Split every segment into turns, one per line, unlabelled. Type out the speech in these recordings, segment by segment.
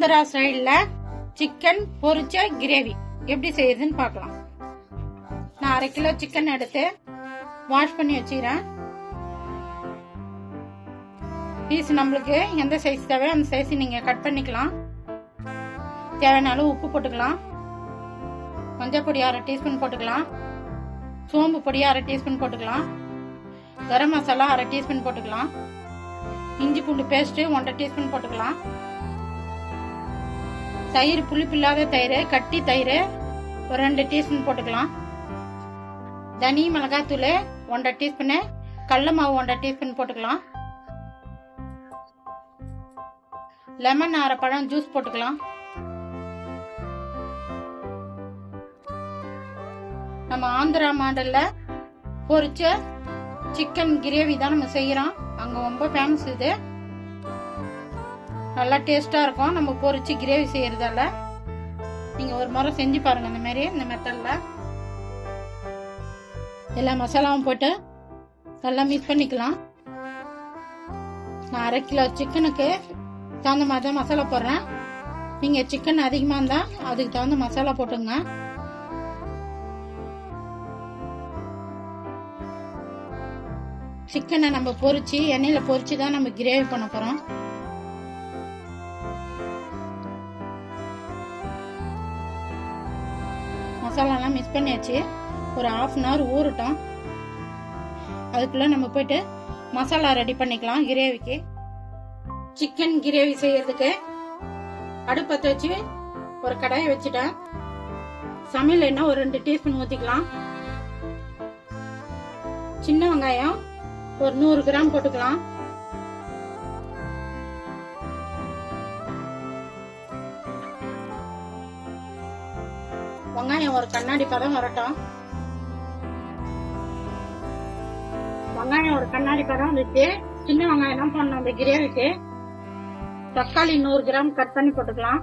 ஆந்திரா ஸ்டைல்ல சிக்கன் பொரிச்ச கிரேவி எப்படி செய்யுதுன்னு பார்க்கலாம். நான் 1/2 கிலோ சிக்கன் எடுத்து வாஷ் பண்ணி வச்சுக்கிறேன். பீஸ் நம்மளுக்கு எந்த சைஸ் தேவையோ அந்த சைஸ் நீங்க கட் பண்ணிக்கலாம். தேவையான அளவு உப்பு போட்டுக்கலாம். மஞ்சள் பொடி 1/2 டீஸ்பூன் போட்டுக்கலாம். சோம்பு பொடி 1/2 டீஸ்பூன் போட்டுக்கலாம். கரம் மசாலா 1/2 டீஸ்பூன் போட்டுக்கலாம். இஞ்சி பூண்டு பேஸ்ட் 1/2 டீஸ்பூன் போட்டுக்கலாம். தயிர், புளிப்பு இல்லாத தயிர், கட்டி தயிர் ஒரு 2 டீஸ்பூன் போட்டுக்கலாம். தனி மிளகாத்தூள் 1/2 டீஸ்பூன், கடல மாவு 1/2 டீஸ்பூன் போட்டுக்கலாம். லெமன் 1/2 பழம் ஜூஸ் போட்டுக்கலாம். நம்ம ஆந்திரா மாடல்ல பொரிச்ச சிக்கன் கிரேவி தான் நம்ம செய்யறோம். அங்க ரொம்ப ஃபேமஸ் இது. நல்லா டேஸ்டா இருக்கும் நம்ம பொரிச்சு கிரேவி செய்யறதால. நீங்க ஒரு முறை செஞ்சு பாருங்க இந்த மாதிரி, இந்த மெத்தட்ல. எல்லா மசாலாவும் போட்டு நல்லா மிக்ஸ் பண்ணிக்கலாம். நான் 1/2 கிலோ சிக்கனுக்கு தகுந்த மாதிரி தான் மசாலா போடுறேன். நீங்க சிக்கன் அதிகமா இருந்தா அதுக்கு தகுந்த மசாலா போட்டுங்க. சிக்கனை நம்ம பொரிச்சு எண்ணெயில பொரிச்சு தான் நம்ம கிரேவி பண்ண போறோம். மசாலாலாம் மிக்ஸ் பண்ணியாச்சு. ஒரு 1/2 hour ஊறட்டும். அதுக்குள்ள நம்ம போயிட்டு மசாலா ரெடி பண்ணிக்கலாம் கிரேவிக்கு. சிக்கன் கிரேவி செய்யறதுக்கு அடுப்பத்தை வச்சு ஒரு கடாயை வச்சுட்டேன். சமையல் எண்ணெய் ஒரு 2 டீஸ்பூன் ஊத்திக்கலாம். சின்ன வெங்காயம் ஒரு 100 கிராம் போட்டுக்கலாம். வெங்காயம் ஒரு கண்ணாடி பதம் வரட்டும். வெங்காயம் ஒரு கண்ணாடி பதம் வந்துச்சு. சின்ன வெங்காயம் தான் போடணும் அந்த கிரேவிக்கு. தக்காளி 100 கிராம் கட் பண்ணி போட்டுக்கலாம்.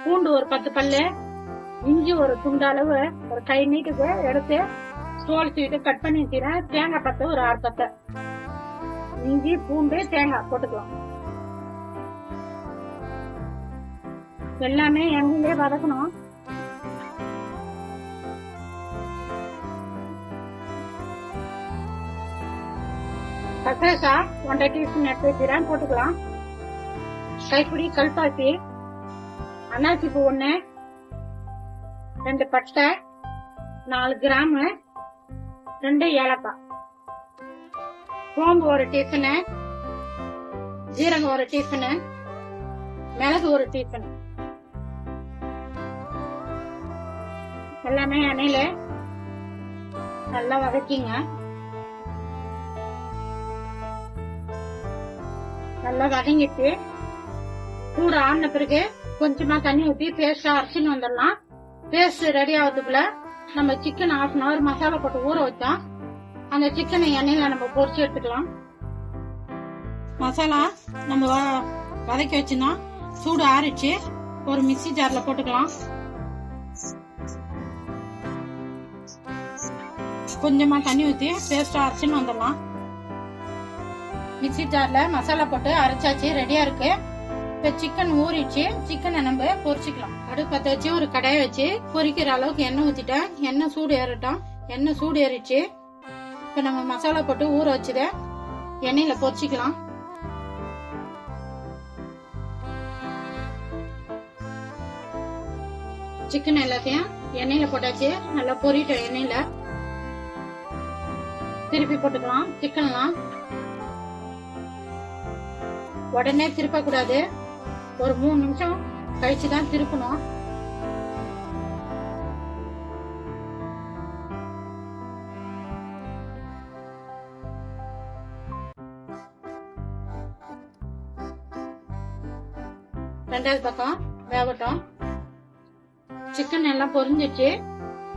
பூண்டு ஒரு 10 பல்லு, இஞ்சி ஒரு துண்டு அளவு ஒரு கை நீட்டுக்கு எடுத்து தோல் சீட்டு கட் பண்ணி வச்சுக்கிறேன். தேங்காய் பத்தை ஒரு 6 பத்தை. இஞ்சி, பூண்டு, தேங்காய் போட்டுக்கலாம். எல்லாமே எண்ணெயிலே வதக்கணும். கசகசா 1/2 டீஸ்பூன் எடுத்து வச்சுக்கிறேன், போட்டுக்கலாம். கைப்பிடி கல்பாசி, அன்னாசி பூ 1, 2 பட்டை, 4 கிராம், 2 ஏலக்காய், சோம்பு ஒரு டீஸ்பூனு, ஜீரகம் ஒரு டீஸ்பூனு, மிளகு ஒரு டீஸ்பூன். எல்லாமே எண்ணெயில நல்லா வதக்கிங்க. நல்லா வதங்கிட்டு சூடு ஆன பிறகு கொஞ்சமா தண்ணி ஊற்றி பேஸ்டா அரைச்சின்னு வந்துடலாம். பேஸ்ட் ரெடி ஆகிறதுக்குள்ள நம்ம சிக்கன் 1/2 hour மசாலா போட்டு ஊற வச்சோம். அந்த சிக்கனை எண்ணெயில நம்ம பொரிச்சு எடுத்துக்கலாம். மசாலா நம்ம வதக்கி வச்சுனா சூடு ஆறிச்சு. ஒரு மிக்ஸி ஜார்ல போட்டுக்கலாம். கொஞ்சமா தண்ணி ஊற்றி பேஸ்டா அரைச்சின்னு வந்துடலாம். மிக்ஸி ஜார்ல மசாலா போட்டு அரைச்சாச்சு, ரெடியா இருக்கு. இப்ப சிக்கன் ஊறிச்சு. சிக்கனை நம்ம பொரிச்சுக்கலாம். அடுப்பத்தை வச்சு ஒரு கடாயை வச்சு பொரிக்கிற அளவுக்கு எண்ணெய் ஊத்திட்டேன். எண்ணெய் சூடு ஏறட்டும். எண்ணெய் சூடு ஏறிச்சு. இப்ப நம்ம மசாலா போட்டு ஊற வச்சத எண்ணெயில பொரிச்சுக்கலாம். சிக்கன் எல்லாத்தையும் எண்ணெயில போட்டாச்சு. நல்லா பொரிட்டோம் எண்ணெயில. திருப்பி போட்டுக்கலாம். சிக்கன்லாம் உடனே திருப்ப கூடாது. ஒரு 3 நிமிஷம் கழிச்சுதான் திருப்பணும். ரெண்டாவது பக்கம் வேகட்டும். சிக்கன் எல்லாம் பொரிஞ்சிச்சு.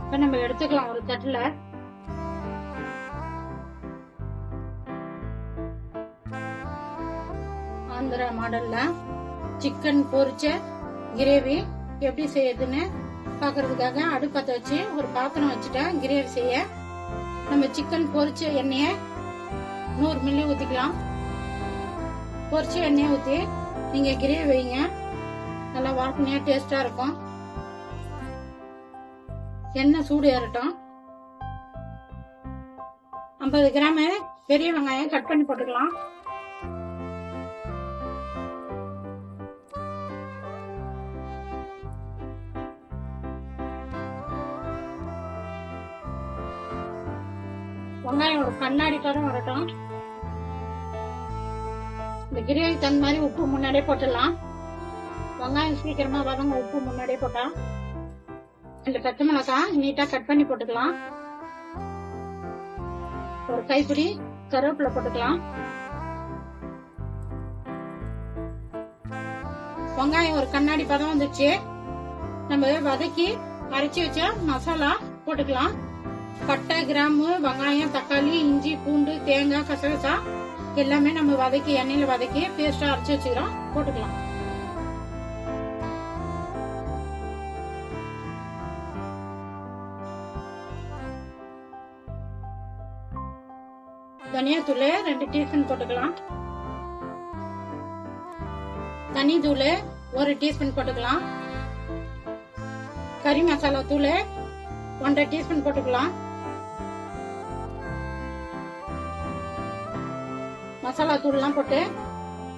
இப்ப நம்ம எடுத்துக்கலாம் ஒரு தட்டுல. ஆந்திரா மாடல்ல சிக்கன் பொரிச்ச கிரேவி எப்படி செய்யுதுன்னு பாக்குறதுக்காக அடுப்பத்தை வச்சு ஒரு பாத்திரம் வச்சுட்டேன் கிரேவி செய்ய. நம்ம சிக்கன் பொரிச்ச எண்ணெயை 100 மில்லி ஊற்றிக்கலாம். பொரிச்ச எண்ணெயை ஊற்றி நீங்கள் கிரேவி வைங்க, நல்லா வாசனையாக டேஸ்டாக இருக்கும். எண்ணெய் சூடு ஏறட்டும். 50 கிராம் பெரிய வெங்காயம் கட் பண்ணி போட்டுக்கலாம். வெங்காயம் ஒரு கண்ணாடி தரம் வரட்டும். இந்த கிரேவி தகுந்த மாதிரி உப்பு முன்னாடியே போட்டுடலாம். வெங்காயம் சீக்கிரமா வதங்க உப்பு முன்னாடியே போட்டா. 2 பச்சை மிளகாய் நீட்டா கட் பண்ணி போட்டுக்கலாம். ஒரு கைப்பிடி கருவேப்பிலை போட்டுக்கலாம். வெங்காயம் ஒரு கண்ணாடி பதம் வந்துச்சு. நம்ம வதக்கி அரைச்சி வச்ச மசாலா போட்டுக்கலாம். பட்டை, கிராம்பு, வெங்காயம், தக்காளி, இஞ்சி, பூண்டு, தேங்காய், கசகசா எல்லாமே நம்ம வதக்கி எண்ணெயில வதக்கி பேஸ்டா அரைச்சி வச்சுக்கிறோம், போட்டுக்கலாம். தனியாத்தூள் 2 டீஸ்பூன் போட்டுக்கலாம். தனி தூள் 1 டீஸ்பூன் போட்டுக்கலாம். கறி மசாலா தூள் 1.5 டீஸ்பூன் போட்டுக்கலாம். மசாலா தூள்லாம் போட்டு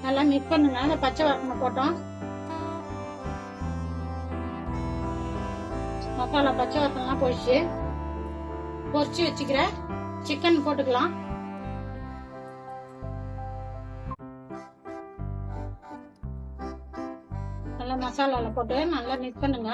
நல்லா மிக்ஸ் பண்ணுங்க. அந்த பச்சை வாசனை போட்டோம். மசாலா பச்சை வாசனைலாம் போயிடுச்சு. பொரிச்சு வச்சுக்கிற சிக்கன் போட்டுக்கலாம். நல்லா மசாலால போட்டு நல்லா மிக்ஸ் பண்ணுங்க.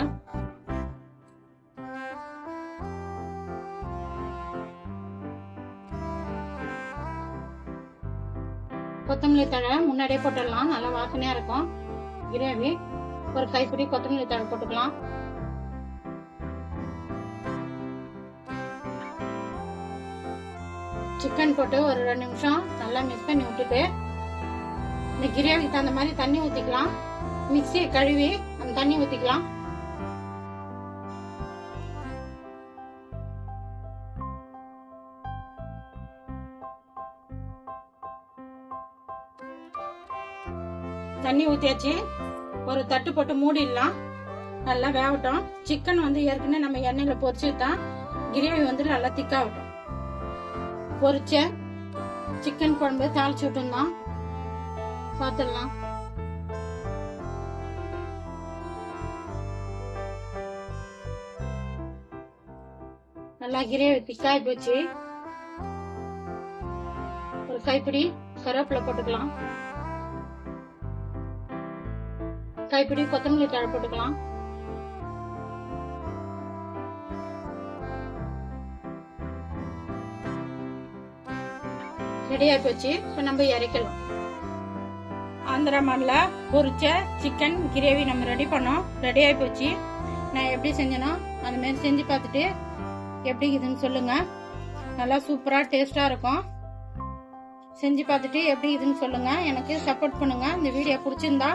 கொத்தமல்லி தழை முன்னாடியே போட்டுடலாம், நல்லா வாசனையா இருக்கும் கிரேவி. ஒரு கைப்பிடி கொத்தமல்லி தழை போட்டுக்கலாம். சிக்கன் போட்டு ஒரு 2 நிமிஷம் நல்லா மிக்ஸ் பண்ணி விட்டுட்டு இந்த கிரேவிக்கு தகுந்த மாதிரி தண்ணி ஊத்திக்கலாம். மிக்சியை கழுவி அந்த தண்ணி ஊத்திக்கலாம். தண்ணி ஊத்தியாச்சு. ஒரு தட்டு போட்டு மூடிடலாம், நல்லா வேகட்டும். சிக்கன் ஏற்கனவே நம்ம எண்ணெயில பொரிச்சுதான் கிரேவி நல்லா திக்காகட்டும். பொரிச்ச சிக்கன் குழம்பு தாளிச்சு விட்டுலாம் பார்த்துடலாம். நல்லா கிரேவி திக்காய் போச்சு. ஒரு கைப்பிடி கருவேப்பிலை போட்டுக்கலாம். கைப்பிடி கொத்தமல்லி தழை போட்டுக்கலாம். ரெடி ஆகி போச்சு. இப்ப நம்ம இறக்கலாம். ஆந்திரா மண்ணில பொரிச்ச சிக்கன் கிரேவி நம்ம ரெடி பண்ணோம். ரெடி ஆகி போச்சு. நான் எப்படி செஞ்சேனோ அந்த மாதிரி செஞ்சு பார்த்துட்டு எப்படி இதுன்னு சொல்லுங்க. நல்லா சூப்பரா டேஸ்டா இருக்கும். செஞ்சு பார்த்துட்டு எப்படி இதுன்னு சொல்லுங்க. எனக்கு சப்போர்ட் பண்ணுங்க. இந்த வீடியோ பிடிச்சிருந்தா